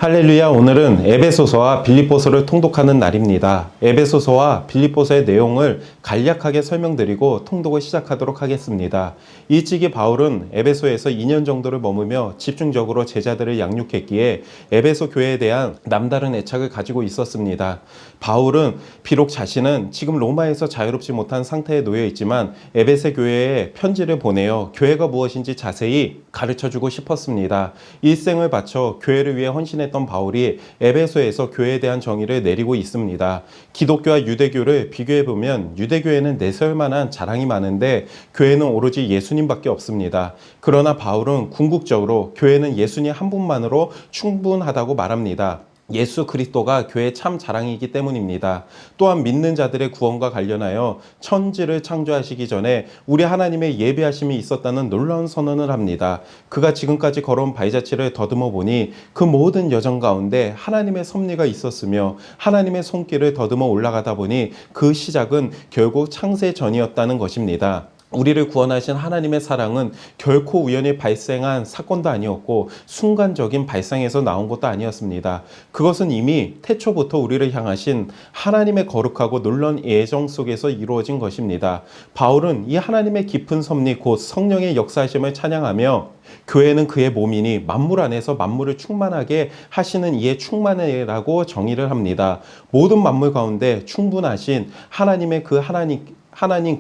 할렐루야. 오늘은 에베소서와 빌립보서를 통독하는 날입니다. 에베소서와 빌립보서의 내용을 간략하게 설명드리고 통독을 시작하도록 하겠습니다. 일찍이 바울은 에베소에서 2년 정도를 머무며 집중적으로 제자들을 양육했기에 에베소 교회에 대한 남다른 애착을 가지고 있었습니다. 바울은 비록 자신은 지금 로마에서 자유롭지 못한 상태에 놓여 있지만 에베소 교회에 편지를 보내어 교회가 무엇인지 자세히 가르쳐주고 싶었습니다. 일생을 바쳐 교회를 위해 헌신했던 바울이 에베소에서 교회에 대한 정의를 내리고 있습니다. 기독교와 유대교를 비교해보면 유대교회는 내세울 만한 자랑이 많은데 교회는 오로지 예수님밖에 없습니다. 그러나 바울은 궁극적으로 교회는 예수님 한 분만으로 충분하다고 말합니다. 예수 그리스도가 교회의 참 자랑이기 때문입니다. 또한 믿는 자들의 구원과 관련하여 천지를 창조하시기 전에 우리 하나님의 예비하심이 있었다는 놀라운 선언을 합니다. 그가 지금까지 걸어온 발자취를 더듬어 보니 그 모든 여정 가운데 하나님의 섭리가 있었으며 하나님의 손길을 더듬어 올라가다 보니 그 시작은 결국 창세 전이었다는 것입니다. 우리를 구원하신 하나님의 사랑은 결코 우연히 발생한 사건도 아니었고 순간적인 발상에서 나온 것도 아니었습니다. 그것은 이미 태초부터 우리를 향하신 하나님의 거룩하고 놀라운 예정 속에서 이루어진 것입니다. 바울은 이 하나님의 깊은 섭리 곧 성령의 역사하심을 찬양하며 교회는 그의 몸이니 만물 안에서 만물을 충만하게 하시는 이의 충만이라고 정의를 합니다. 모든 만물 가운데 충분하신 하나님의 그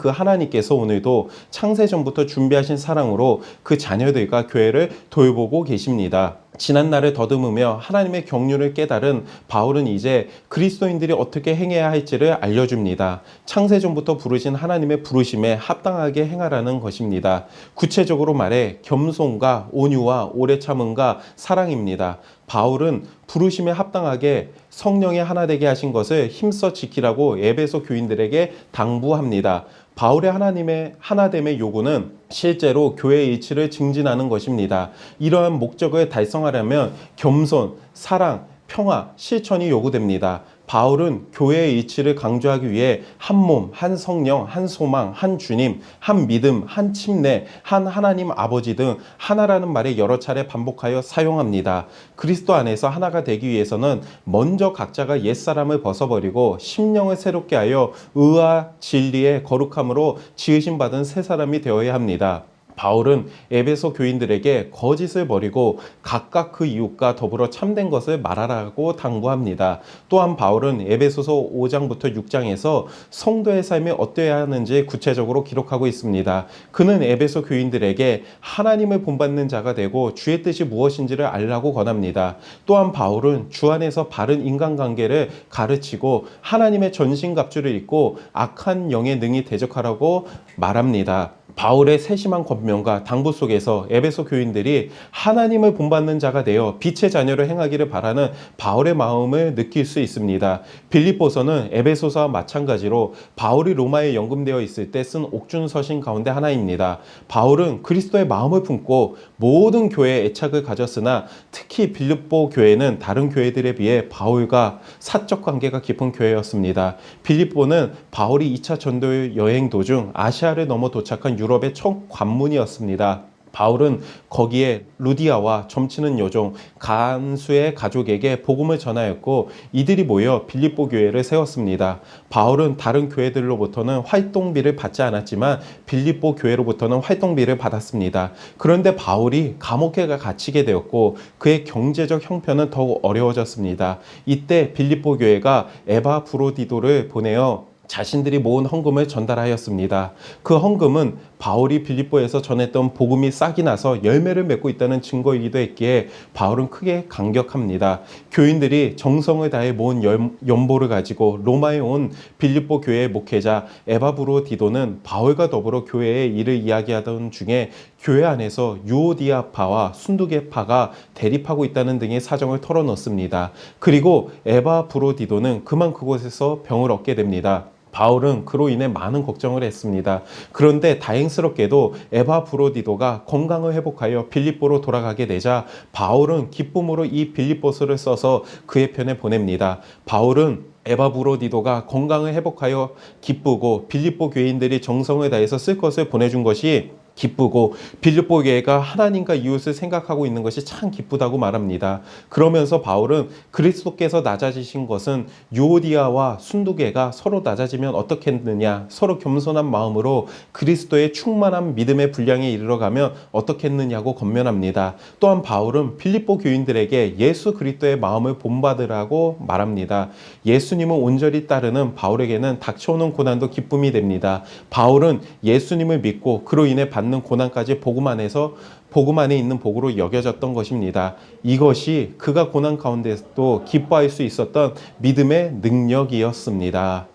하나님께서 오늘도 창세전부터 준비하신 사랑으로 그 자녀들과 교회를 돌보고 계십니다. 지난날을 더듬으며 하나님의 경륜을 깨달은 바울은 이제 그리스도인들이 어떻게 행해야 할지를 알려줍니다. 창세전부터 부르신 하나님의 부르심에 합당하게 행하라는 것입니다. 구체적으로 말해 겸손과 온유와 오래 참음과 사랑입니다. 바울은 부르심에 합당하게 성령의 하나 되게 하신 것을 힘써 지키라고 에베소 교인들에게 당부합니다. 바울의 하나님의 하나됨의 요구는 실제로 교회의 일치를 증진하는 것입니다. 이러한 목적을 달성하려면 겸손, 사랑, 평화, 실천이 요구됩니다. 바울은 교회의 일치를 강조하기 위해 한 몸, 한 성령, 한 소망, 한 주님, 한 믿음, 한 침례, 한 하나님 아버지 등 하나라는 말을 여러 차례 반복하여 사용합니다. 그리스도 안에서 하나가 되기 위해서는 먼저 각자가 옛사람을 벗어버리고 심령을 새롭게 하여 의와 진리의 거룩함으로 지으심 받은 새 사람이 되어야 합니다. 바울은 에베소 교인들에게 거짓을 버리고 각각 그 이웃과 더불어 참된 것을 말하라고 당부합니다. 또한 바울은 에베소서 5장부터 6장에서 성도의 삶이 어떠해야 하는지 구체적으로 기록하고 있습니다. 그는 에베소 교인들에게 하나님을 본받는 자가 되고 주의 뜻이 무엇인지를 알라고 권합니다. 또한 바울은 주 안에서 바른 인간관계를 가르치고 하나님의 전신갑주를 입고 악한 영의 능히 대적하라고 말합니다. 바울의 세심한 권면과 당부 속에서 에베소 교인들이 하나님을 본받는 자가 되어 빛의 자녀를 행하기를 바라는 바울의 마음을 느낄 수 있습니다. 빌립보서는 에베소서와 마찬가지로 바울이 로마에 연금되어 있을 때 쓴 옥중서신 가운데 하나입니다. 바울은 그리스도의 마음을 품고 모든 교회에 애착을 가졌으나 특히 빌립보 교회는 다른 교회들에 비해 바울과 사적 관계가 깊은 교회였습니다. 빌립보는 바울이 2차 전도 여행 도중 아시아를 넘어 도착한 유럽의 첫 관문이었습니다. 바울은 거기에 루디아와 점치는 여종 간수의 가족에게 복음을 전하였고 이들이 모여 빌립보 교회를 세웠습니다. 바울은 다른 교회들로부터는 활동비를 받지 않았지만 빌립보 교회로부터는 활동비를 받았습니다. 그런데 바울이 감옥에 갇히게 되었고 그의 경제적 형편은 더욱 어려워졌습니다. 이때 빌립보 교회가 에바브로디도를 보내어 자신들이 모은 헌금을 전달하였습니다. 그 헌금은 바울이 빌립보에서 전했던 복음이 싹이 나서 열매를 맺고 있다는 증거이기도 했기에 바울은 크게 감격합니다. 교인들이 정성을 다해 모은 연보를 가지고 로마에 온 빌립보 교회의 목회자 에바브로디도는 바울과 더불어 교회의 일을 이야기하던 중에 교회 안에서 유오디아파와 순두계파가 대립하고 있다는 등의 사정을 털어놓습니다. 그리고 에바브로디도는 그만 그곳에서 병을 얻게 됩니다. 바울은 그로 인해 많은 걱정을 했습니다. 그런데 다행스럽게도 에바브로디도가 건강을 회복하여 빌립보로 돌아가게 되자 바울은 기쁨으로 이 빌립보서를 써서 그의 편에 보냅니다. 바울은 에바브로디도가 건강을 회복하여 기쁘고 빌립보 교인들이 정성을 다해서 쓸 것을 보내준 것이 기쁘고 빌립보 교회가 하나님과 이웃을 생각하고 있는 것이 참 기쁘다고 말합니다. 그러면서 바울은 그리스도께서 낮아지신 것은 유오디아와 순두계가 서로 낮아지면 어떻겠느냐, 서로 겸손한 마음으로 그리스도의 충만한 믿음의 분량에 이르러가면 어떻겠느냐고 권면합니다. 또한 바울은 빌립보 교인들에게 예수 그리스도의 마음을 본받으라고 말합니다. 예수님을 온전히 따르는 바울에게는 닥쳐오는 고난도 기쁨이 됩니다. 바울은 예수님을 믿고 그로 인해 받는 고난까지 복음 안에 있는 복으로 여겨졌던 것입니다. 이것이 그가 고난 가운데서도 기뻐할 수 있었던 믿음의 능력이었습니다.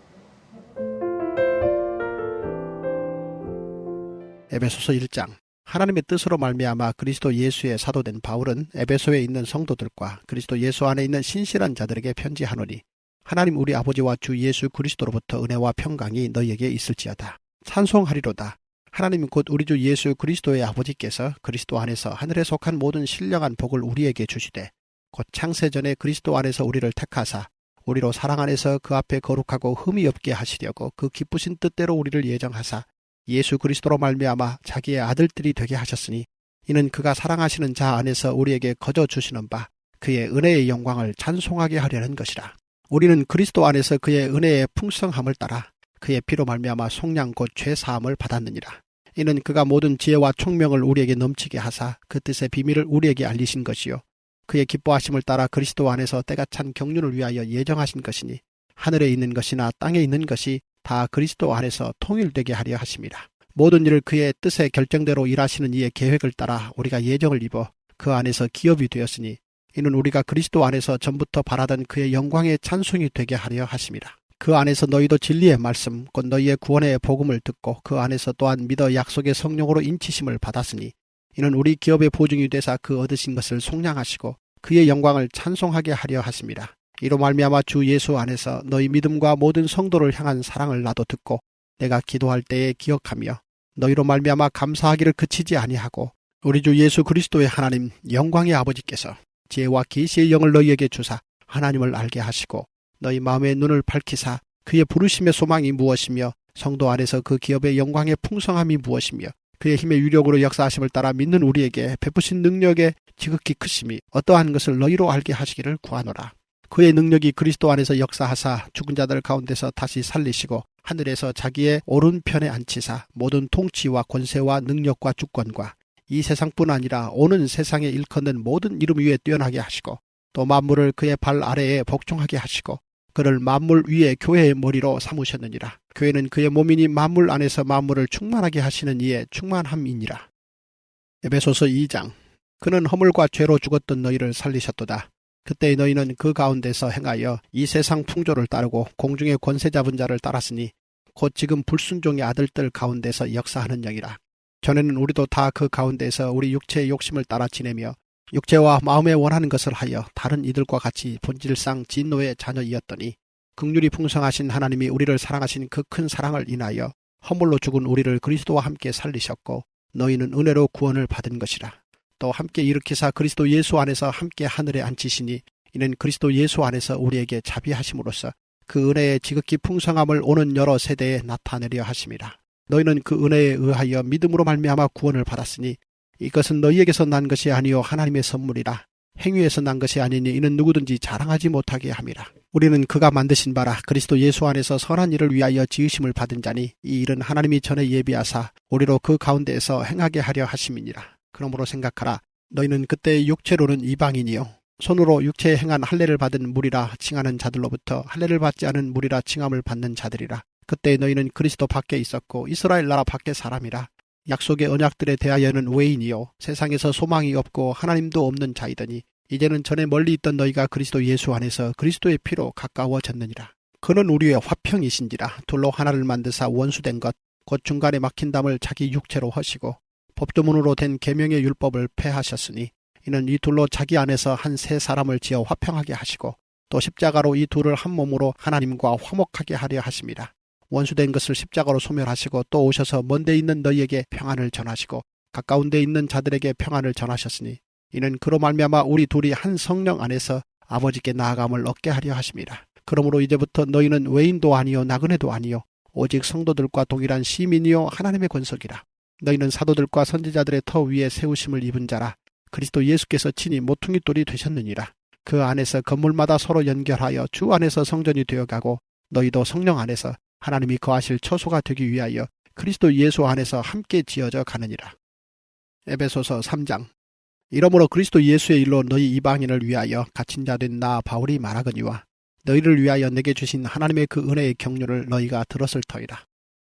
에베소서 1장. 하나님의 뜻으로 말미암아 그리스도 예수의 사도된 바울은 에베소에 있는 성도들과 그리스도 예수 안에 있는 신실한 자들에게 편지하노니 하나님 우리 아버지와 주 예수 그리스도로부터 은혜와 평강이 너희에게 있을지어다. 찬송하리로다. 하나님 곧 우리 주 예수 그리스도의 아버지께서 그리스도 안에서 하늘에 속한 모든 신령한 복을 우리에게 주시되 곧 창세전에 그리스도 안에서 우리를 택하사 우리로 사랑 안에서 그 앞에 거룩하고 흠이 없게 하시려고 그 기쁘신 뜻대로 우리를 예정하사 예수 그리스도로 말미암아 자기의 아들들이 되게 하셨으니 이는 그가 사랑하시는 자 안에서 우리에게 거저 주시는 바 그의 은혜의 영광을 찬송하게 하려는 것이라. 우리는 그리스도 안에서 그의 은혜의 풍성함을 따라 그의 피로 말미암아 속량 곧 죄사함을 받았느니라. 이는 그가 모든 지혜와 총명을 우리에게 넘치게 하사 그 뜻의 비밀을 우리에게 알리신 것이요 그의 기뻐하심을 따라 그리스도 안에서 때가 찬 경륜을 위하여 예정하신 것이니 하늘에 있는 것이나 땅에 있는 것이 다 그리스도 안에서 통일되게 하려 하심이라. 모든 일을 그의 뜻의 결정대로 일하시는 이의 계획을 따라 우리가 예정을 입어 그 안에서 기업이 되었으니 이는 우리가 그리스도 안에서 전부터 바라던 그의 영광의 찬송이 되게 하려 하심이라. 그 안에서 너희도 진리의 말씀 곧 너희의 구원의 복음을 듣고 그 안에서 또한 믿어 약속의 성령으로 인치심을 받았으니 이는 우리 기업의 보증이 되사 그 얻으신 것을 속량하시고 그의 영광을 찬송하게 하려 하심이라. 이로 말미암아 주 예수 안에서 너희 믿음과 모든 성도를 향한 사랑을 나도 듣고 내가 기도할 때에 기억하며 너희로 말미암아 감사하기를 그치지 아니하고 우리 주 예수 그리스도의 하나님 영광의 아버지께서 지혜와 계시의 영을 너희에게 주사 하나님을 알게 하시고 너희 마음의 눈을 밝히사 그의 부르심의 소망이 무엇이며 성도 안에서 그 기업의 영광의 풍성함이 무엇이며 그의 힘의 유력으로 역사하심을 따라 믿는 우리에게 베푸신 능력의 지극히 크심이 어떠한 것을 너희로 알게 하시기를 구하노라. 그의 능력이 그리스도 안에서 역사하사 죽은 자들 가운데서 다시 살리시고 하늘에서 자기의 오른편에 앉히사 모든 통치와 권세와 능력과 주권과 이 세상뿐 아니라 오는 세상에 일컫는 모든 이름 위에 뛰어나게 하시고 또 만물을 그의 발 아래에 복종하게 하시고 그를 만물 위에 교회의 머리로 삼으셨느니라. 교회는 그의 몸이니 만물 안에서 만물을 충만하게 하시는 이의 충만함이니라. 에베소서 2장. 그는 허물과 죄로 죽었던 너희를 살리셨도다. 그때 너희는 그 가운데서 행하여 이 세상 풍조를 따르고 공중의 권세 잡은 자를 따랐으니 곧 지금 불순종의 아들들 가운데서 역사하는 영이라. 전에는 우리도 다 그 가운데서 우리 육체의 욕심을 따라 지내며 육체와 마음에 원하는 것을 하여 다른 이들과 같이 본질상 진노의 자녀이었더니 긍휼이 풍성하신 하나님이 우리를 사랑하신 그 큰 사랑을 인하여 허물로 죽은 우리를 그리스도와 함께 살리셨고 너희는 은혜로 구원을 받은 것이라. 또 함께 일으키사 그리스도 예수 안에서 함께 하늘에 앉히시니 이는 그리스도 예수 안에서 우리에게 자비하심으로써 그 은혜의 지극히 풍성함을 오는 여러 세대에 나타내려 하심이라. 너희는 그 은혜에 의하여 믿음으로 말미암아 구원을 받았으니 이것은 너희에게서 난 것이 아니요 하나님의 선물이라. 행위에서 난 것이 아니니 이는 누구든지 자랑하지 못하게 함이라. 우리는 그가 만드신 바라 그리스도 예수 안에서 선한 일을 위하여 지으심을 받은 자니 이 일은 하나님이 전에 예비하사 우리로 그 가운데에서 행하게 하려 하심이니라. 그러므로 생각하라. 너희는 그때 육체로는 이방인이요 손으로 육체에 행한 할례를 받은 무리라 칭하는 자들로부터 할례를 받지 않은 무리라 칭함을 받는 자들이라. 그때 너희는 그리스도 밖에 있었고 이스라엘 나라 밖의 사람이라. 약속의 언약들에 대하여는 외인이요 세상에서 소망이 없고 하나님도 없는 자이더니 이제는 전에 멀리 있던 너희가 그리스도 예수 안에서 그리스도의 피로 가까워졌느니라. 그는 우리의 화평이신지라. 둘로 하나를 만드사 원수된 것 곧 중간에 막힌 담을 자기 육체로 허시고 법조문으로 된 계명의 율법을 폐하셨으니 이는 이 둘로 자기 안에서 한 새 사람을 지어 화평하게 하시고 또 십자가로 이 둘을 한 몸으로 하나님과 화목하게 하려 하심이라. 원수된 것을 십자가로 소멸하시고 또 오셔서 먼 데 있는 너희에게 평안을 전하시고 가까운 데 있는 자들에게 평안을 전하셨으니 이는 그로 말미암아 우리 둘이 한 성령 안에서 아버지께 나아감을 얻게 하려 하심이라. 그러므로 이제부터 너희는 외인도 아니요 나그네도 아니요 오직 성도들과 동일한 시민이요 하나님의 권속이라. 너희는 사도들과 선지자들의 터 위에 세우심을 입은 자라. 그리스도 예수께서 친히 모퉁이 돌이 되셨느니라. 그 안에서 건물마다 서로 연결하여 주 안에서 성전이 되어가고 너희도 성령 안에서 하나님이 거하실 처소가 되기 위하여 그리스도 예수 안에서 함께 지어져 가느니라. 에베소서 3장. 이러므로 그리스도 예수의 일로 너희 이방인을 위하여 갇힌 자 된 나 바울이 말하거니와 너희를 위하여 내게 주신 하나님의 그 은혜의 경륜을 너희가 들었을 터이라.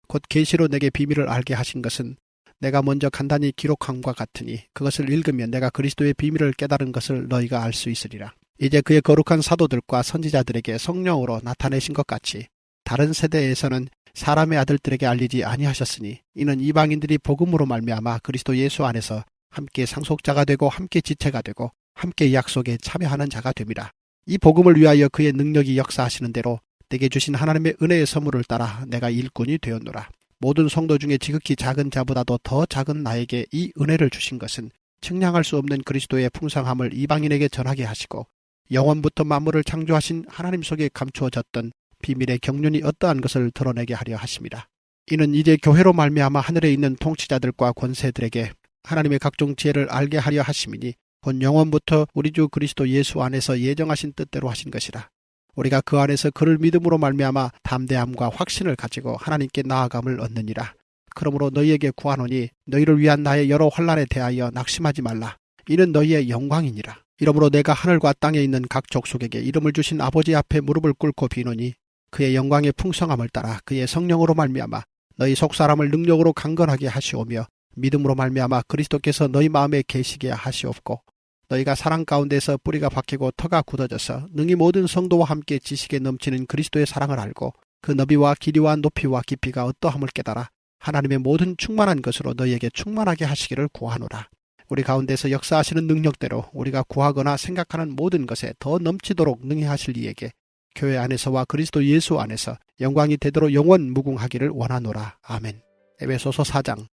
곧 계시로 내게 비밀을 알게 하신 것은 내가 먼저 간단히 기록함과 같으니 그것을 읽으면 내가 그리스도의 비밀을 깨달은 것을 너희가 알 수 있으리라. 이제 그의 거룩한 사도들과 선지자들에게 성령으로 나타내신 것 같이 다른 세대에서는 사람의 아들들에게 알리지 아니하셨으니 이는 이방인들이 복음으로 말미암아 그리스도 예수 안에서 함께 상속자가 되고 함께 지체가 되고 함께 약속에 참여하는 자가 됨이라. 이 복음을 위하여 그의 능력이 역사하시는 대로 내게 주신 하나님의 은혜의 선물을 따라 내가 일꾼이 되었노라. 모든 성도 중에 지극히 작은 자보다도 더 작은 나에게 이 은혜를 주신 것은 측량할 수 없는 그리스도의 풍성함을 이방인에게 전하게 하시고 영원부터 만물을 창조하신 하나님 속에 감추어졌던 비밀의 경륜이 어떠한 것을 드러내게 하려 하심이라. 이는 이제 교회로 말미암아 하늘에 있는 통치자들과 권세들에게 하나님의 각종 지혜를 알게 하려 하심이니 곧 영원부터 우리 주 그리스도 예수 안에서 예정하신 뜻대로 하신 것이라. 우리가 그 안에서 그를 믿음으로 말미암아 담대함과 확신을 가지고 하나님께 나아감을 얻느니라. 그러므로 너희에게 구하노니 너희를 위한 나의 여러 환난에 대하여 낙심하지 말라. 이는 너희의 영광이니라. 이러므로 내가 하늘과 땅에 있는 각 족속에게 이름을 주신 아버지 앞에 무릎을 꿇고 비노니 그의 영광의 풍성함을 따라 그의 성령으로 말미암아 너희 속사람을 능력으로 강건하게 하시오며 믿음으로 말미암아 그리스도께서 너희 마음에 계시게 하시옵고 너희가 사랑 가운데서 뿌리가 박히고 터가 굳어져서 능히 모든 성도와 함께 지식에 넘치는 그리스도의 사랑을 알고 그 너비와 길이와 높이와 깊이가 어떠함을 깨달아 하나님의 모든 충만한 것으로 너희에게 충만하게 하시기를 구하노라. 우리 가운데서 역사하시는 능력대로 우리가 구하거나 생각하는 모든 것에 더 넘치도록 능히 하실 이에게 교회 안에서와 그리스도 예수 안에서 영광이 되도록 영원 무궁하기를 원하노라. 아멘. 에베소서 4장.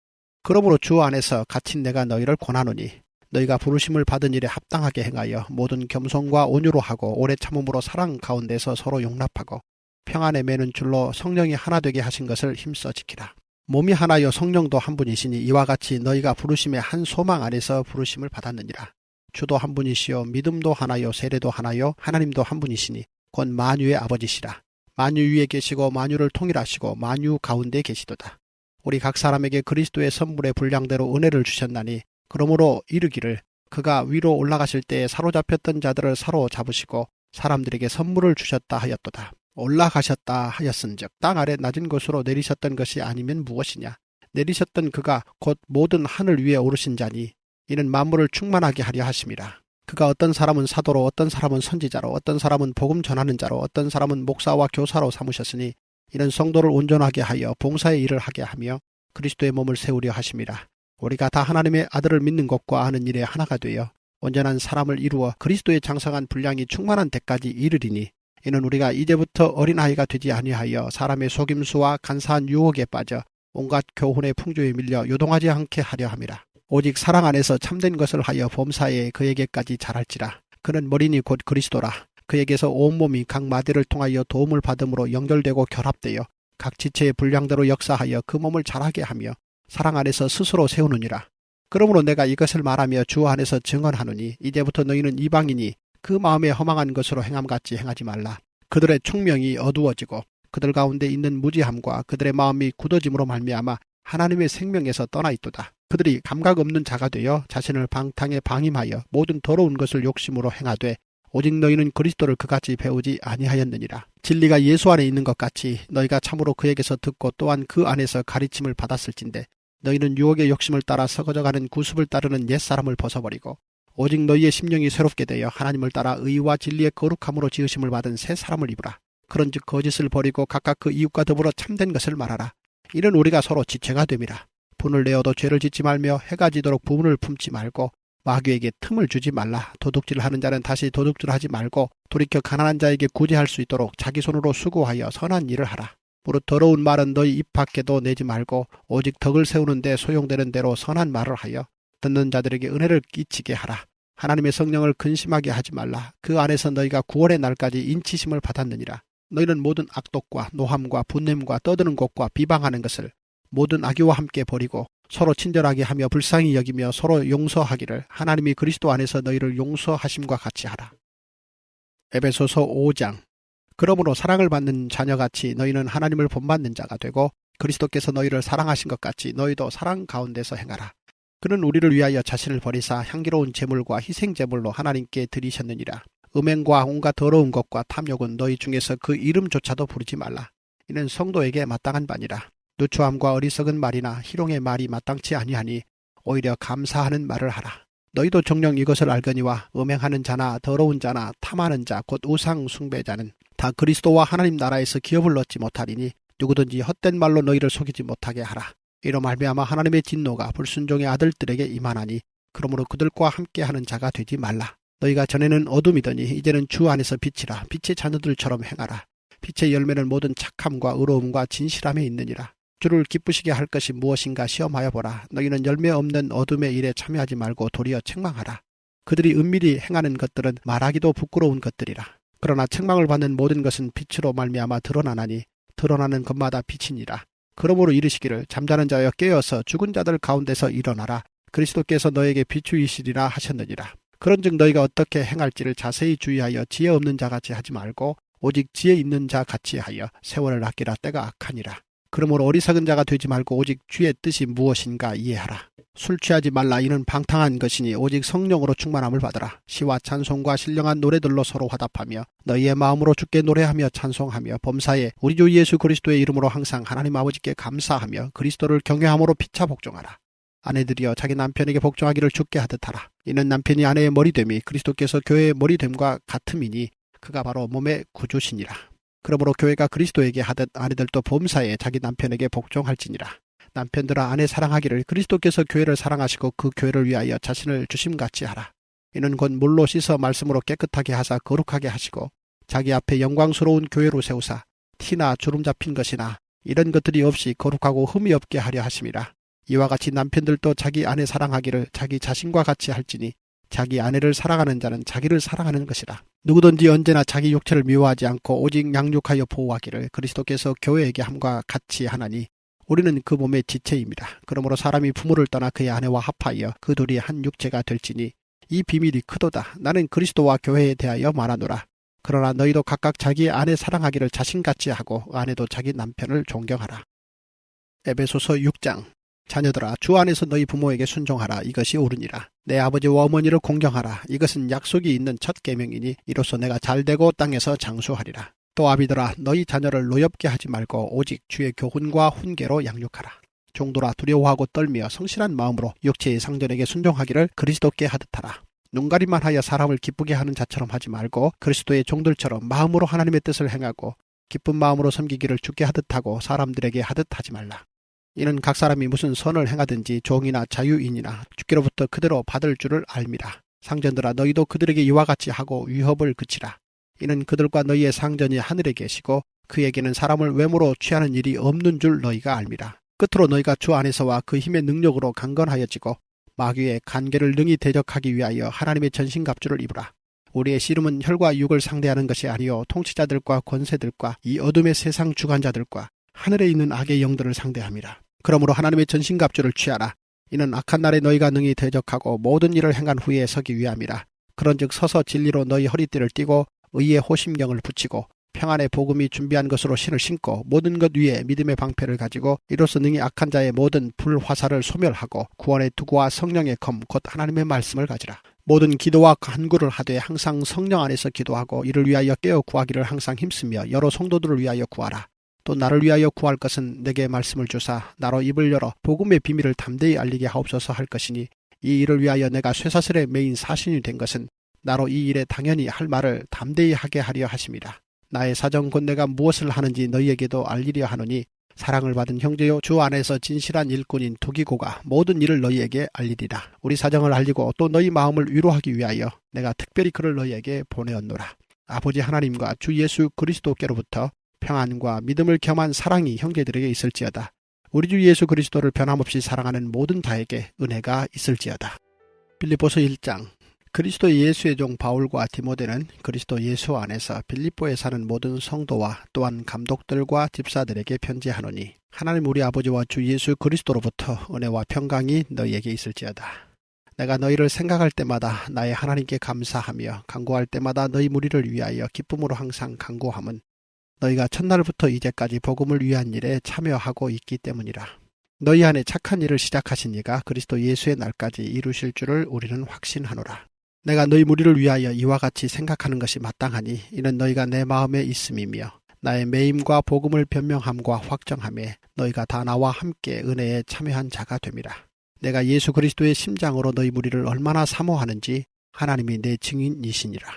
그러므로 주 안에서 갇힌 내가 너희를 권하노니 너희가 부르심을 받은 일에 합당하게 행하여 모든 겸손과 온유로 하고 오래 참음으로 사랑 가운데서 서로 용납하고 평안에 매는 줄로 성령이 하나 되게 하신 것을 힘써 지키라. 몸이 하나요 성령도 한 분이시니 이와 같이 너희가 부르심의 한 소망 안에서 부르심을 받았느니라. 주도 한 분이시요 믿음도 하나요 세례도 하나요 하나님도 한 분이시니 곧 만유의 아버지시라. 만유 위에 계시고 만유를 통일하시고 만유 가운데 계시도다. 우리 각 사람에게 그리스도의 선물의 분량대로 은혜를 주셨나니 그러므로 이르기를 그가 위로 올라가실 때에 사로잡혔던 자들을 사로잡으시고 사람들에게 선물을 주셨다 하였도다. 올라가셨다 하였은즉 땅 아래 낮은 곳으로 내리셨던 것이 아니면 무엇이냐. 내리셨던 그가 곧 모든 하늘 위에 오르신 자니 이는 만물을 충만하게 하려 하심이라. 그가 어떤 사람은 사도로 어떤 사람은 선지자로 어떤 사람은 복음 전하는 자로 어떤 사람은 목사와 교사로 삼으셨으니 이는 성도를 온전하게 하여 봉사의 일을 하게 하며 그리스도의 몸을 세우려 하심이라. 우리가 다 하나님의 아들을 믿는 것과 아는 일에 하나가 되어 온전한 사람을 이루어 그리스도의 장성한 분량이 충만한 데까지 이르리니 이는 우리가 이제부터 어린아이가 되지 아니하여 사람의 속임수와 간사한 유혹에 빠져 온갖 교훈의 풍조에 밀려 요동하지 않게 하려 함이라. 오직 사랑 안에서 참된 것을 하여 범사에 그에게까지 자랄지라. 그는 머리니 곧 그리스도라. 그에게서 온몸이 각 마디를 통하여 도움을 받음으로 연결되고 결합되어 각 지체의 분량대로 역사하여 그 몸을 자라게 하며 사랑 안에서 스스로 세우느니라. 그러므로 내가 이것을 말하며 주 안에서 증언하노니 이제부터 너희는 이방인이 그 마음에 허망한 것으로 행함같이 행하지 말라. 그들의 총명이 어두워지고 그들 가운데 있는 무지함과 그들의 마음이 굳어짐으로 말미암아 하나님의 생명에서 떠나 있도다. 그들이 감각 없는 자가 되어 자신을 방탕에 방임하여 모든 더러운 것을 욕심으로 행하되 오직 너희는 그리스도를 그같이 배우지 아니하였느니라. 진리가 예수 안에 있는 것 같이 너희가 참으로 그에게서 듣고 또한 그 안에서 가르침을 받았을진데 너희는 유혹의 욕심을 따라 썩어져가는 구습을 따르는 옛사람을 벗어버리고 오직 너희의 심령이 새롭게 되어 하나님을 따라 의와 진리의 거룩함으로 지으심을 받은 새 사람을 입으라. 그런즉 거짓을 버리고 각각 그 이웃과 더불어 참된 것을 말하라. 이는 우리가 서로 지체가 됨이라. 분을 내어도 죄를 짓지 말며 해가 지도록 부분을 품지 말고 마귀에게 틈을 주지 말라. 도둑질하는 자는 다시 도둑질하지 말고 돌이켜 가난한 자에게 구제할 수 있도록 자기 손으로 수고하여 선한 일을 하라. 무릇 더러운 말은 너희 입 밖에도 내지 말고 오직 덕을 세우는 데 소용되는 대로 선한 말을 하여 듣는 자들에게 은혜를 끼치게 하라. 하나님의 성령을 근심하게 하지 말라. 그 안에서 너희가 구원의 날까지 인치심을 받았느니라. 너희는 모든 악독과 노함과 분냄과 떠드는 것과 비방하는 것을 모든 악의와 함께 버리고 서로 친절하게 하며 불쌍히 여기며 서로 용서하기를 하나님이 그리스도 안에서 너희를 용서하심과 같이 하라. 에베소서 5장. 그러므로 사랑을 받는 자녀같이 너희는 하나님을 본받는 자가 되고 그리스도께서 너희를 사랑하신 것 같이 너희도 사랑 가운데서 행하라. 그는 우리를 위하여 자신을 버리사 향기로운 제물과 희생 제물로 하나님께 드리셨느니라. 음행과 온갖 더러운 것과 탐욕은 너희 중에서 그 이름조차도 부르지 말라. 이는 성도에게 마땅한 바니라. 누추함과 어리석은 말이나 희롱의 말이 마땅치 아니하니 오히려 감사하는 말을 하라. 너희도 정녕 이것을 알거니와 음행하는 자나 더러운 자나 탐하는 자 곧 우상 숭배자는 다 그리스도와 하나님 나라에서 기업을 얻지 못하리니 누구든지 헛된 말로 너희를 속이지 못하게 하라. 이로 말미암아 하나님의 진노가 불순종의 아들들에게 임하나니 그러므로 그들과 함께하는 자가 되지 말라. 너희가 전에는 어둠이더니 이제는 주 안에서 빛이라. 빛의 자녀들처럼 행하라. 빛의 열매는 모든 착함과 의로움과 진실함에 있느니라. 주를 기쁘시게 할 것이 무엇인가 시험하여 보라. 너희는 열매 없는 어둠의 일에 참여하지 말고 도리어 책망하라. 그들이 은밀히 행하는 것들은 말하기도 부끄러운 것들이라. 그러나 책망을 받는 모든 것은 빛으로 말미암아 드러나나니 드러나는 것마다 빛이니라. 그러므로 이르시기를 잠자는 자여 깨어서 죽은 자들 가운데서 일어나라. 그리스도께서 너에게 비추이시리라 하셨느니라. 그런즉 너희가 어떻게 행할지를 자세히 주의하여 지혜 없는 자같이 하지 말고 오직 지혜 있는 자같이 하여 세월을 아끼라. 때가 악하니라. 그러므로 어리석은 자가 되지 말고 오직 주의 뜻이 무엇인가 이해하라. 술 취하지 말라. 이는 방탕한 것이니 오직 성령으로 충만함을 받으라. 시와 찬송과 신령한 노래들로 서로 화답하며 너희의 마음으로 주께 노래하며 찬송하며 범사에 우리 주 예수 그리스도의 이름으로 항상 하나님 아버지께 감사하며 그리스도를 경외함으로 피차 복종하라. 아내들이여 자기 남편에게 복종하기를 주께 하듯 하라. 이는 남편이 아내의 머리됨이 그리스도께서 교회의 머리됨과 같음이니 그가 바로 몸의 구주시니라. 그러므로 교회가 그리스도에게 하듯 아내들도 범사에 자기 남편에게 복종할지니라. 남편들아 아내 사랑하기를 그리스도께서 교회를 사랑하시고 그 교회를 위하여 자신을 주심같이 하라. 이는 곧 물로 씻어 말씀으로 깨끗하게 하사 거룩하게 하시고 자기 앞에 영광스러운 교회로 세우사 티나 주름 잡힌 것이나 이런 것들이 없이 거룩하고 흠이 없게 하려 하심이라. 이와 같이 남편들도 자기 아내 사랑하기를 자기 자신과 같이 할지니 자기 아내를 사랑하는 자는 자기를 사랑하는 것이라. 누구든지 언제나 자기 육체를 미워하지 않고 오직 양육하여 보호하기를 그리스도께서 교회에게 함과 같이 하나니 우리는 그 몸의 지체입니다. 그러므로 사람이 부모를 떠나 그의 아내와 합하여 그 둘이 한 육체가 될지니 이 비밀이 크도다. 나는 그리스도와 교회에 대하여 말하노라. 그러나 너희도 각각 자기의 아내 사랑하기를 자신같이 하고 아내도 자기 남편을 존경하라. 에베소서 6장. 자녀들아 주 안에서 너희 부모에게 순종하라. 이것이 옳으니라. 내 아버지와 어머니를 공경하라. 이것은 약속이 있는 첫 계명이니 이로써 내가 잘되고 땅에서 장수하리라. 또 아비들아 너희 자녀를 노엽게 하지 말고 오직 주의 교훈과 훈계로 양육하라. 종들아 두려워하고 떨며 성실한 마음으로 육체의 상전에게 순종하기를 그리스도께 하듯 하라. 눈가림만 하여 사람을 기쁘게 하는 자처럼 하지 말고 그리스도의 종들처럼 마음으로 하나님의 뜻을 행하고 기쁜 마음으로 섬기기를 주께 하듯 하고 사람들에게 하듯 하지 말라. 이는 각 사람이 무슨 선을 행하든지 종이나 자유인이나 주께로부터 그대로 받을 줄을 알미라. 상전들아 너희도 그들에게 이와 같이 하고 위협을 그치라. 이는 그들과 너희의 상전이 하늘에 계시고 그에게는 사람을 외모로 취하는 일이 없는 줄 너희가 알미라. 끝으로 너희가 주 안에서와 그 힘의 능력으로 강건하여지고 마귀의 간계를 능히 대적하기 위하여 하나님의 전신갑주를 입으라. 우리의 씨름은 혈과 육을 상대하는 것이 아니요 통치자들과 권세들과 이 어둠의 세상 주관자들과 하늘에 있는 악의 영들을 상대함이라. 그러므로 하나님의 전신갑주를 취하라. 이는 악한 날에 너희가 능히 대적하고 모든 일을 행한 후에 서기 위함이라. 그런즉 서서 진리로 너희 허리띠를 띠고 의의 호심경을 붙이고 평안의 복음이 준비한 것으로 신을 신고 모든 것 위에 믿음의 방패를 가지고 이로써 능히 악한 자의 모든 불화살을 소멸하고 구원의 두구와 성령의 검 곧 하나님의 말씀을 가지라. 모든 기도와 간구를 하되 항상 성령 안에서 기도하고 이를 위하여 깨어 구하기를 항상 힘쓰며 여러 성도들을 위하여 구하라. 또 나를 위하여 구할 것은 내게 말씀을 주사 나로 입을 열어 복음의 비밀을 담대히 알리게 하옵소서 할 것이니 이 일을 위하여 내가 쇠사슬에 매인 사신이 된 것은 나로 이 일에 당연히 할 말을 담대히 하게 하려 하심이라. 나의 사정 곧 내가 무엇을 하는지 너희에게도 알리려 하노니 사랑을 받은 형제요 주 안에서 진실한 일꾼인 두기고가 모든 일을 너희에게 알리리라. 우리 사정을 알리고 또 너희 마음을 위로하기 위하여 내가 특별히 그를 너희에게 보내었노라. 아버지 하나님과 주 예수 그리스도께로부터 평안과 믿음을 겸한 사랑이 형제들에게 있을지어다. 우리 주 예수 그리스도를 변함없이 사랑하는 모든 자에게 은혜가 있을지어다. 빌립보서 1장. 그리스도 예수의 종 바울과 디모데는 그리스도 예수 안에서 빌립보에 사는 모든 성도와 또한 감독들과 집사들에게 편지하노니 하나님 우리 아버지와 주 예수 그리스도로부터 은혜와 평강이 너희에게 있을지어다. 내가 너희를 생각할 때마다 나의 하나님께 감사하며 간구할 때마다 너희 무리를 위하여 기쁨으로 항상 간구함은 너희가 첫날부터 이제까지 복음을 위한 일에 참여하고 있기 때문이라. 너희 안에 착한 일을 시작하신 이가 그리스도 예수의 날까지 이루실 줄을 우리는 확신하노라. 내가 너희 무리를 위하여 이와 같이 생각하는 것이 마땅하니 이는 너희가 내 마음에 있음이며 나의 매임과 복음을 변명함과 확정함에 너희가 다 나와 함께 은혜에 참여한 자가 됨이라. 내가 예수 그리스도의 심장으로 너희 무리를 얼마나 사모하는지 하나님이 내 증인이시니라.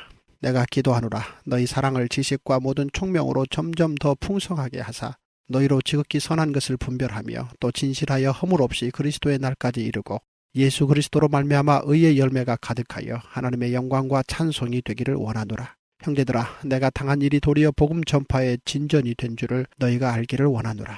내가 기도하노라. 너희 사랑을 지식과 모든 총명으로 점점 더 풍성하게 하사 너희로 지극히 선한 것을 분별하며 또 진실하여 허물 없이 그리스도의 날까지 이르고 예수 그리스도로 말미암아 의의 열매가 가득하여 하나님의 영광과 찬송이 되기를 원하노라. 형제들아, 내가 당한 일이 도리어 복음 전파의 진전이 된 줄을 너희가 알기를 원하노라.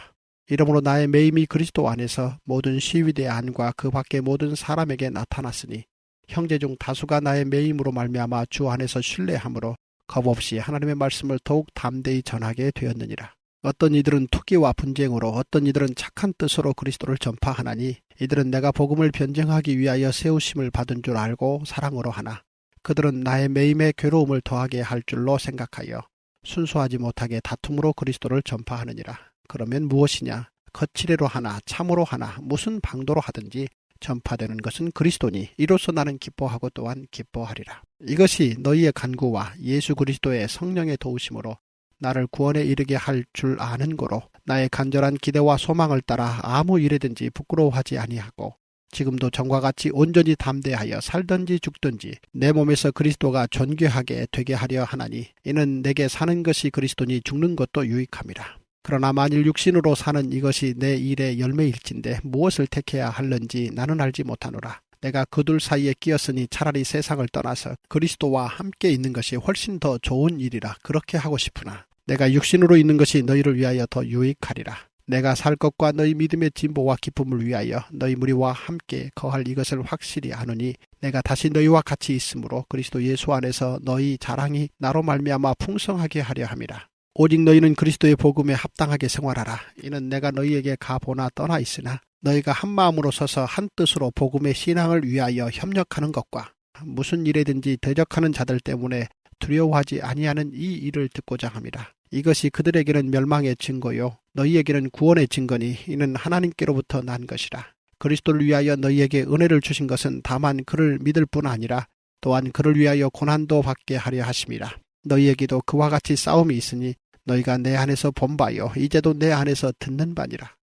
이러므로 나의 매임이 그리스도 안에서 모든 시위대 안과 그 밖의 모든 사람에게 나타났으니 형제 중 다수가 나의 매임으로 말미암아 주 안에서 신뢰함으로 겁없이 하나님의 말씀을 더욱 담대히 전하게 되었느니라. 어떤 이들은 투기와 분쟁으로 어떤 이들은 착한 뜻으로 그리스도를 전파하나니 이들은 내가 복음을 변증하기 위하여 세우심을 받은 줄 알고 사랑으로 하나 그들은 나의 매임에 괴로움을 더하게 할 줄로 생각하여 순수하지 못하게 다툼으로 그리스도를 전파하느니라. 그러면 무엇이냐? 거칠애로 하나 참으로 하나 무슨 방도로 하든지 전파되는 것은 그리스도니 이로써 나는 기뻐하고 또한 기뻐하리라. 이것이 너희의 간구와 예수 그리스도의 성령의 도우심으로 나를 구원에 이르게 할 줄 아는 거로 나의 간절한 기대와 소망을 따라 아무 일에든지 부끄러워하지 아니하고 지금도 전과 같이 온전히 담대하여 살든지 죽든지 내 몸에서 그리스도가 존귀하게 되게 하려 하나니 이는 내게 사는 것이 그리스도니 죽는 것도 유익함이라. 그러나 만일 육신으로 사는 이것이 내 일의 열매일진데 무엇을 택해야 할는지 나는 알지 못하노라. 내가 그 둘 사이에 끼었으니 차라리 세상을 떠나서 그리스도와 함께 있는 것이 훨씬 더 좋은 일이라 그렇게 하고 싶으나 내가 육신으로 있는 것이 너희를 위하여 더 유익하리라. 내가 살 것과 너희 믿음의 진보와 기쁨을 위하여 너희 무리와 함께 거할 이것을 확실히 아노니 내가 다시 너희와 같이 있으므로 그리스도 예수 안에서 너희 자랑이 나로 말미암아 풍성하게 하려 함이라. 오직 너희는 그리스도의 복음에 합당하게 생활하라. 이는 내가 너희에게 가보나 떠나 있으나 너희가 한 마음으로 서서 한 뜻으로 복음의 신앙을 위하여 협력하는 것과 무슨 일에든지 대적하는 자들 때문에 두려워하지 아니하는 이 일을 듣고자 함이라. 이것이 그들에게는 멸망의 증거요 너희에게는 구원의 증거니 이는 하나님께로부터 난 것이라. 그리스도를 위하여 너희에게 은혜를 주신 것은 다만 그를 믿을 뿐 아니라 또한 그를 위하여 고난도 받게 하려 하심이라. 너희에게도 그와 같이 싸움이 있으니 너희가 내 안에서 본 바요 이제도 내 안에서 듣는 바니라.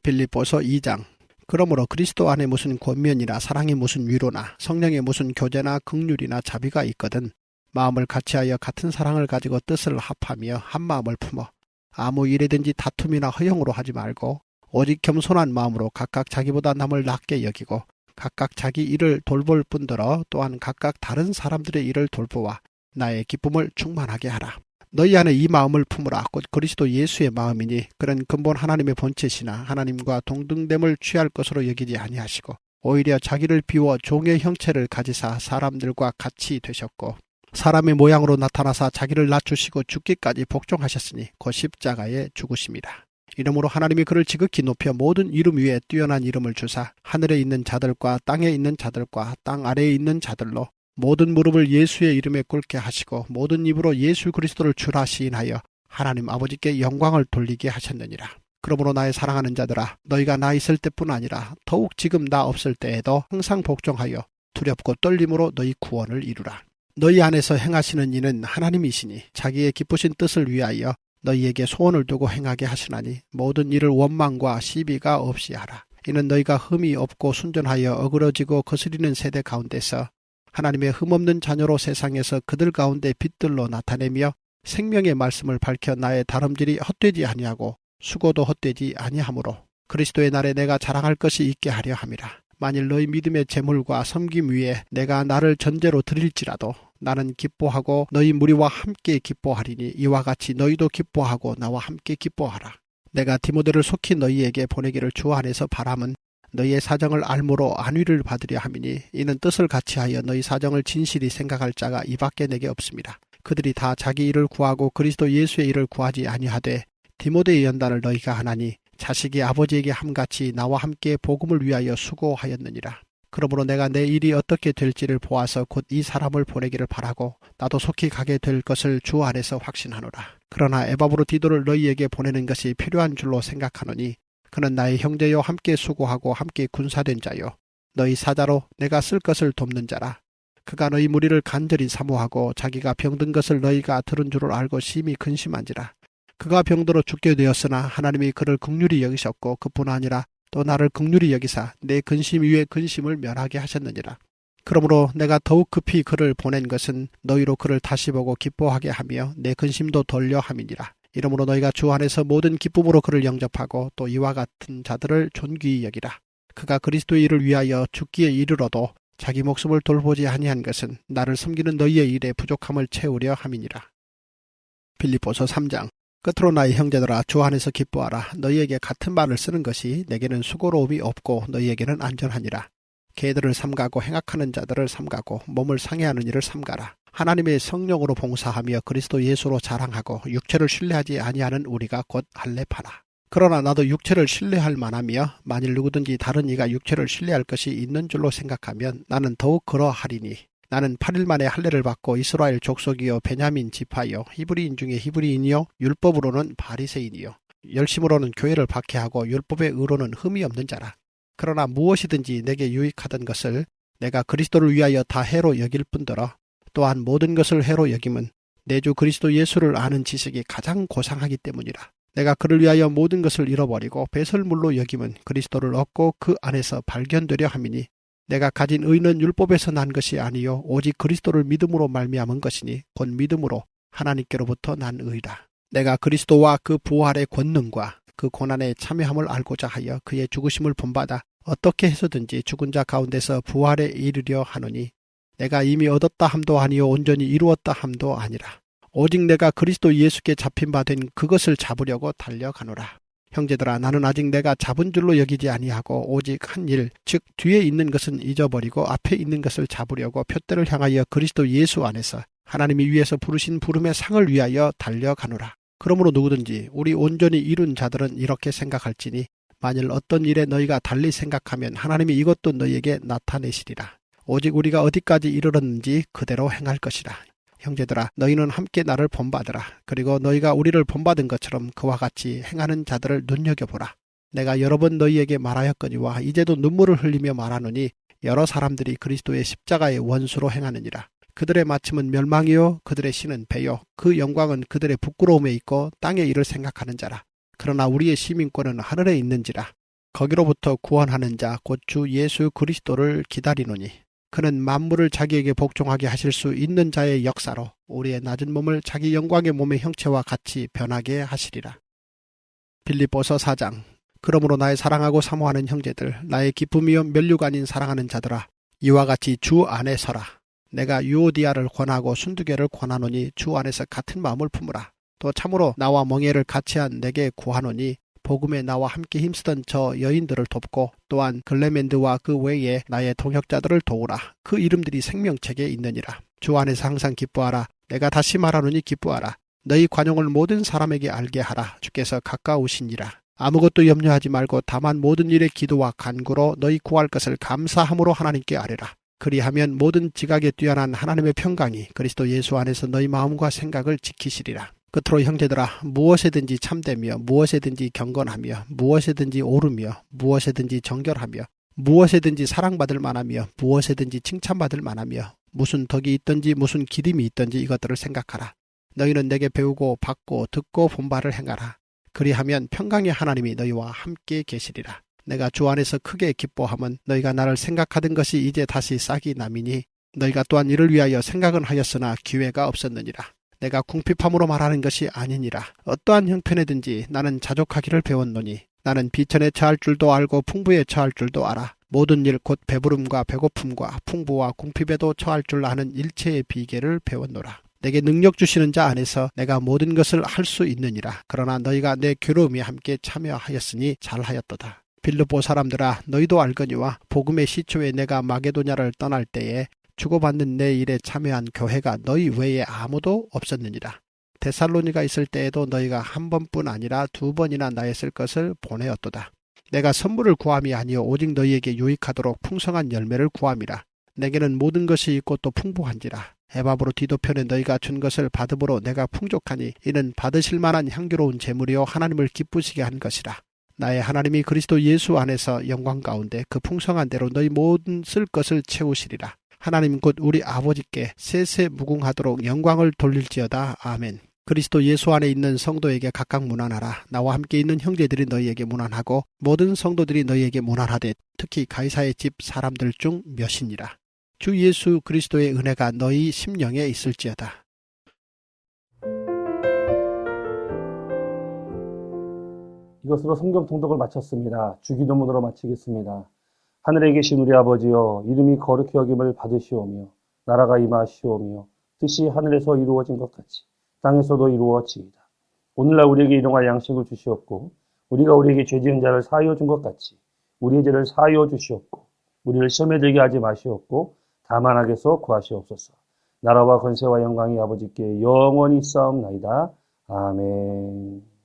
빌립보서 2장. 그러므로 그리스도 안에 무슨 권면이나 사랑이 무슨 위로나 성령의 무슨 교제나 긍휼이나 자비가 있거든 마음을 같이하여 같은 사랑을 가지고 뜻을 합하며 한 마음을 품어 아무 일에든지 다툼이나 허용으로 하지 말고 오직 겸손한 마음으로 각각 자기보다 남을 낮게 여기고 각각 자기 일을 돌볼 뿐더러 또한 각각 다른 사람들의 일을 돌보아 나의 기쁨을 충만하게 하라. 너희 안에 이 마음을 품으라. 곧 그리스도 예수의 마음이니 그는 근본 하나님의 본체시나 하나님과 동등됨을 취할 것으로 여기지 아니하시고 오히려 자기를 비워 종의 형체를 가지사 사람들과 같이 되셨고 사람의 모양으로 나타나사 자기를 낮추시고 죽기까지 복종하셨으니 곧 십자가에 죽으심이라. 이러므로 하나님이 그를 지극히 높여 모든 이름 위에 뛰어난 이름을 주사 하늘에 있는 자들과 땅에 있는 자들과 땅 아래에 있는 자들로 모든 무릎을 예수의 이름에 꿇게 하시고 모든 입으로 예수 그리스도를 주라 시인하여 하나님 아버지께 영광을 돌리게 하셨느니라. 그러므로 나의 사랑하는 자들아 너희가 나 있을 때뿐 아니라 더욱 지금 나 없을 때에도 항상 복종하여 두렵고 떨림으로 너희 구원을 이루라. 너희 안에서 행하시는 이는 하나님이시니 자기의 기쁘신 뜻을 위하여 너희에게 소원을 두고 행하게 하시나니 모든 일을 원망과 시비가 없이 하라. 이는 너희가 흠이 없고 순전하여 어그러지고 거스리는 세대 가운데서 하나님의 흠없는 자녀로 세상에서 그들 가운데 빛들로 나타내며 생명의 말씀을 밝혀 나의 다름질이 헛되지 아니하고 수고도 헛되지 아니하므로 그리스도의 날에 내가 자랑할 것이 있게 하려 함이라. 만일 너희 믿음의 재물과 섬김 위에 내가 나를 전제로 드릴지라도 나는 기뻐하고 너희 무리와 함께 기뻐하리니 이와 같이 너희도 기뻐하고 나와 함께 기뻐하라. 내가 디모데를 속히 너희에게 보내기를 주 안에서 바람은 너희의 사정을 알므로 안위를 받으려 함이니 이는 뜻을 같이하여 너희 사정을 진실히 생각할 자가 이밖에 내게 없습니다. 그들이 다 자기 일을 구하고 그리스도 예수의 일을 구하지 아니하되 디모데의 연단을 너희가 하나니 자식이 아버지에게 함같이 나와 함께 복음을 위하여 수고하였느니라. 그러므로 내가 내 일이 어떻게 될지를 보아서 곧 이 사람을 보내기를 바라고 나도 속히 가게 될 것을 주 안에서 확신하노라. 그러나 에바브로디도를 너희에게 보내는 것이 필요한 줄로 생각하노니 그는 나의 형제요 함께 수고하고 함께 군사된 자요 너희 사자로 내가 쓸 것을 돕는 자라. 그가 너희 무리를 간절히 사모하고 자기가 병든 것을 너희가 들은 줄을 알고 심히 근심한지라. 그가 병들어 죽게 되었으나 하나님이 그를 긍휼히 여기셨고 그뿐 아니라 또 나를 긍휼히 여기사 내 근심 위에 근심을 면하게 하셨느니라. 그러므로 내가 더욱 급히 그를 보낸 것은 너희로 그를 다시 보고 기뻐하게 하며 내 근심도 돌려 함이니라. 이러므로 너희가 주 안에서 모든 기쁨으로 그를 영접하고 또 이와 같은 자들을 존귀히 여기라. 그가 그리스도의 일을 위하여 죽기에 이르러도 자기 목숨을 돌보지 아니한 것은 나를 섬기는 너희의 일에 부족함을 채우려 함이니라. 빌립보서 3장. 끝으로 나의 형제들아 주 안에서 기뻐하라. 너희에게 같은 말을 쓰는 것이 내게는 수고로움이 없고 너희에게는 안전하니라. 개들을 삼가고 행악하는 자들을 삼가고 몸을 상해하는 일을 삼가라. 하나님의 성령으로 봉사하며 그리스도 예수로 자랑하고 육체를 신뢰하지 아니하는 우리가 곧 할례파라. 그러나 나도 육체를 신뢰할 만하며 만일 누구든지 다른 이가 육체를 신뢰할 것이 있는 줄로 생각하면 나는 더욱 그러하리니 나는 8일 만에 할례를 받고 이스라엘 족속이요 베냐민 지파요 히브리인 중에 히브리인이요 율법으로는 바리새인이요 열심으로는 교회를 박해하고 율법의 의로는 흠이 없는 자라. 그러나 무엇이든지 내게 유익하던 것을 내가 그리스도를 위하여 다 해로 여길 뿐더러 또한 모든 것을 해로 여김은 내 주 그리스도 예수를 아는 지식이 가장 고상하기 때문이라. 내가 그를 위하여 모든 것을 잃어버리고 배설물로 여김은 그리스도를 얻고 그 안에서 발견되려 함이니 내가 가진 의는 율법에서 난 것이 아니요 오직 그리스도를 믿음으로 말미암은 것이니 곧 믿음으로 하나님께로부터 난 의라. 내가 그리스도와 그 부활의 권능과 그 고난에 참여함을 알고자 하여 그의 죽으심을 본받아 어떻게 해서든지 죽은 자 가운데서 부활에 이르려 하노니 내가 이미 얻었다 함도 아니요 온전히 이루었다 함도 아니라 오직 내가 그리스도 예수께 잡힌 바 된 그것을 잡으려고 달려가노라. 형제들아 나는 아직 내가 잡은 줄로 여기지 아니하고 오직 한 일 즉 뒤에 있는 것은 잊어버리고 앞에 있는 것을 잡으려고 표대를 향하여 그리스도 예수 안에서 하나님이 위에서 부르신 부름의 상을 위하여 달려가노라. 그러므로 누구든지 우리 온전히 이룬 자들은 이렇게 생각할지니 만일 어떤 일에 너희가 달리 생각하면 하나님이 이것도 너희에게 나타내시리라. 오직 우리가 어디까지 이르렀는지 그대로 행할 것이라. 형제들아 너희는 함께 나를 본받으라. 그리고 너희가 우리를 본받은 것처럼 그와 같이 행하는 자들을 눈여겨보라. 내가 여러 번 너희에게 말하였거니와 이제도 눈물을 흘리며 말하노니 여러 사람들이 그리스도의 십자가의 원수로 행하느니라. 그들의 마침은 멸망이요 그들의 신은 배요 그 영광은 그들의 부끄러움에 있고 땅의 일을 생각하는 자라. 그러나 우리의 시민권은 하늘에 있는지라. 거기로부터 구원하는 자 곧 주 예수 그리스도를 기다리노니 그는 만물을 자기에게 복종하게 하실 수 있는 자의 역사로 우리의 낮은 몸을 자기 영광의 몸의 형체와 같이 변하게 하시리라. 빌립보서 4장. 그러므로 나의 사랑하고 사모하는 형제들 나의 기쁨이요 면류가 아닌 사랑하는 자들아 이와 같이 주 안에 서라. 내가 유오디아를 권하고 순두개를 권하노니 주 안에서 같은 마음을 품으라. 또 참으로 나와 멍에를 같이 한 내게 구하노니 복음에 나와 함께 힘쓰던 저 여인들을 돕고 또한 글레멘드와 그 외에 나의 동역자들을 도우라. 그 이름들이 생명책에 있느니라. 주 안에서 항상 기뻐하라. 내가 다시 말하노니 기뻐하라. 너희 관용을 모든 사람에게 알게 하라. 주께서 가까우시니라. 아무것도 염려하지 말고 다만 모든 일에 기도와 간구로 너희 구할 것을 감사함으로 하나님께 아뢰라. 그리하면 모든 지각에 뛰어난 하나님의 평강이 그리스도 예수 안에서 너희 마음과 생각을 지키시리라. 끝으로 형제들아 무엇에든지 참되며 무엇에든지 경건하며 무엇에든지 옳으며 무엇에든지 정결하며 무엇에든지 사랑받을 만하며 무엇에든지 칭찬받을 만하며 무슨 덕이 있든지 무슨 기림이 있든지 이것들을 생각하라. 너희는 내게 배우고 받고 듣고 본 바를 행하라. 그리하면 평강의 하나님이 너희와 함께 계시리라. 내가 주 안에서 크게 기뻐함은 너희가 나를 생각하던 것이 이제 다시 싹이 남이니 너희가 또한 이를 위하여 생각은 하였으나 기회가 없었느니라. 내가 궁핍함으로 말하는 것이 아니니라. 어떠한 형편에든지 나는 자족하기를 배웠노니 나는 비천에 처할 줄도 알고 풍부에 처할 줄도 알아. 모든 일 곧 배부름과 배고픔과 풍부와 궁핍에도 처할 줄 아는 일체의 비계를 배웠노라. 내게 능력 주시는 자 안에서 내가 모든 것을 할 수 있느니라. 그러나 너희가 내 괴로움에 함께 참여하였으니 잘하였도다. 빌립보 사람들아 너희도 알거니와 복음의 시초에 내가 마게도냐를 떠날 때에 주고받는 내 일에 참여한 교회가 너희 외에 아무도 없었느니라. 데살로니가 있을 때에도 너희가 한 번뿐 아니라 두 번이나 나의 쓸 것을 보내었도다. 내가 선물을 구함이 아니요 오직 너희에게 유익하도록 풍성한 열매를 구함이라. 내게는 모든 것이 있고 또 풍부한지라. 에바브로 디도편에 너희가 준 것을 받음으로 내가 풍족하니 이는 받으실 만한 향기로운 제물이요 하나님을 기쁘시게 한 것이라. 나의 하나님이 그리스도 예수 안에서 영광 가운데 그 풍성한 대로 너희 모든 쓸 것을 채우시리라. 하나님 곧 우리 아버지께 세세 무궁하도록 영광을 돌릴지어다. 아멘. 그리스도 예수 안에 있는 성도에게 각각 문안하라. 나와 함께 있는 형제들이 너희에게 문안하고 모든 성도들이 너희에게 문안하되 특히 가이사의 집 사람들 중 몇이니라. 주 예수 그리스도의 은혜가 너희 심령에 있을지어다. 이것으로 성경 통독을 마쳤습니다. 주기도문으로 마치겠습니다. 하늘에 계신 우리 아버지여, 이름이 거룩히 여김을 받으시오며 나라가 임하시오며 뜻이 하늘에서 이루어진 것 같이 땅에서도 이루어지이다. 오늘날 우리에게 일용할 양식을 주시옵고 우리가 우리에게 죄 지은 자를 사하여 준 것 같이 우리의 죄를 사하여 주시옵고 우리를 시험에 들게 하지 마시옵고 다만 악에서 구하시옵소서. 나라와 권세와 영광이 아버지께 영원히 있사옵나이다. 아멘.